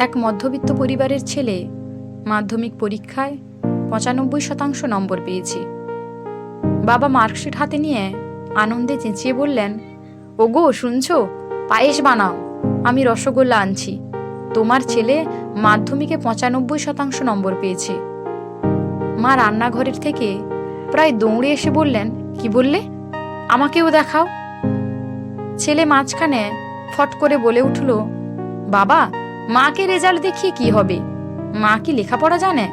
এক মধ্যবিত্ত পরিবারের ছেলে মাধ্যমিক পরীক্ষায় ৯৫% নম্বর পেয়েছে। বাবা মার্কশিট হাতে নিয়ে আনন্দে চেঁচিয়ে বললেন, ওগো শুনছো, পায়েস বানাও, আমি রসগোল্লা আনছি। তোমার ছেলে মাধ্যমিকে ৯৫% নম্বর পেয়েছে। মা রান্নাঘরের থেকে প্রায় দৌড়ে এসে বললেন, কি বললে? আমাকেও দেখাও। ছেলে মাঝখানে ফট করে বলে উঠল, বাবা, মাকে রেজাল্ট দেখিয়ে কি হবে? মা কি লেখাপড়া জানে?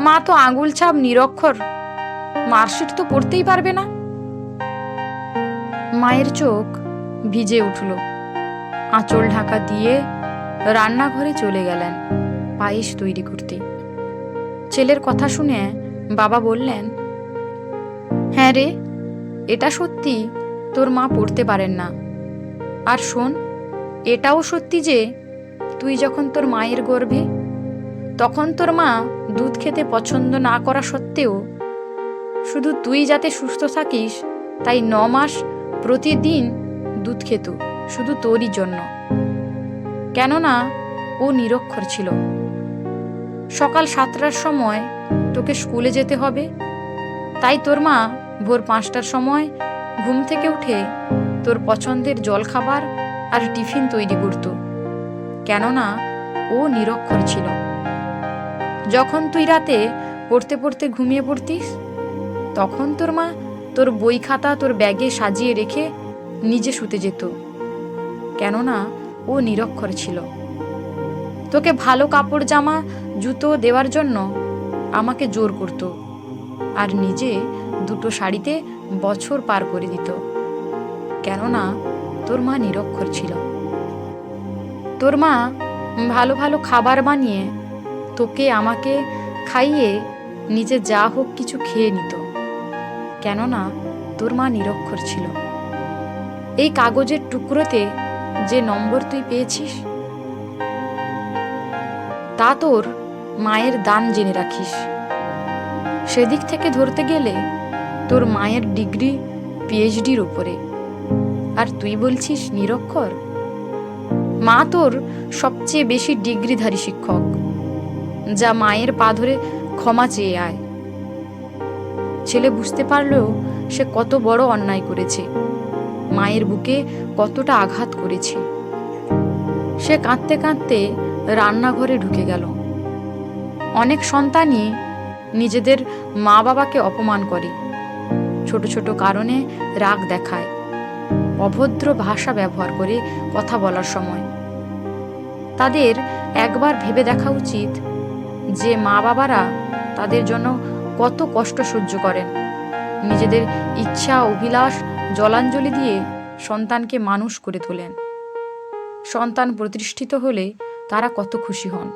মা তো আঙুল ছাপ নিরক্ষর, মার্কশিট তো পড়তেই পারবে না। মায়ের চোখ ভিজে উঠল। আঁচল ঢাকা দিয়ে রান্নাঘরে চলে গেলেন পায়েস তৈরি করতে। ছেলের কথা শুনে বাবা বললেন, হ্যাঁ রে, এটা সত্যি তোর মা পড়তে পারেন না। আর শোন, এটাও সত্যি যে তুই যখন তোর মায়ের গর্ভে, তখন তোর মা দুধ খেতে পছন্দ না করা সত্ত্বেও শুধু তুই যাতে সুস্থ থাকিস তাই ৯ মাস প্রতিদিন দুধ খেত, শুধু তোরই জন্য। কেননা ও নিরক্ষর ছিল। সকাল ৭টার সময় তোকে স্কুলে যেতে হবে, তাই তোর মা ভোর ৫টার সময় ঘুম থেকে উঠে তোর পছন্দের জলখাবার আর টিফিন তৈরি করত। কেননা ও নিরক্ষর ছিল। যখন তুই রাতে পড়তে পড়তে ঘুমিয়ে পড়তিস, তখন তোর মা তোর বই খাতা তোর ব্যাগে সাজিয়ে রেখে নিজে শুতে যেত। কেননা ও নিরক্ষর ছিল। তোকে ভালো কাপড় জামা জুতো দেওয়ার জন্য আমাকে জোর করত, আর নিজে 2টো শাড়িতে বছর পার করে দিত। কেননা তোর মা নিরক্ষর ছিল। তোর মা ভালো ভালো খাবার বানিয়ে তোকে আমাকে খাইয়ে নিজে যা হোক কিছু খেয়ে নিত। কেননা তোর মা নিরক্ষর ছিল। এই কাগজের টুকরোতে যে নম্বর তুই পেয়েছিস, তা তোর মায়ের দান জেনে রাখিস। সেদিক থেকে ধরতে গেলে তোর মায়ের ডিগ্রি পিএইচডির উপরে, আর তুই বলছিস নিরক্ষর। মা তোর সবচেয়ে বেশি ডিগ্রিধারী শিক্ষক। যা মায়ের পা ধরে ক্ষমা চেয়ে আয়। ছেলে বুঝতে পারলেও সে কত বড় অন্যায় করেছে, মায়ের বুকে কতটা আঘাত করেছে। সে কাঁদতে কাঁদতে রান্নাঘরে ঢুকে গেল। অনেক সন্তানই নিজেদের মা বাবাকে অপমান করে, ছোট ছোট কারণে রাগ দেখায়, অভদ্র ভাষা ব্যবহার করে কথা বলার সময়। তাদের একবার ভেবে দেখা উচিত যে মা বাবারা তাদের জন্য কত কষ্ট সহ্য করেন, নিজেদের ইচ্ছা অভিলাষ জলাঞ্জলি দিয়ে সন্তানকে মানুষ করে তোলেন। সন্তান প্রতিষ্ঠিত হলে তারা কত খুশি হন।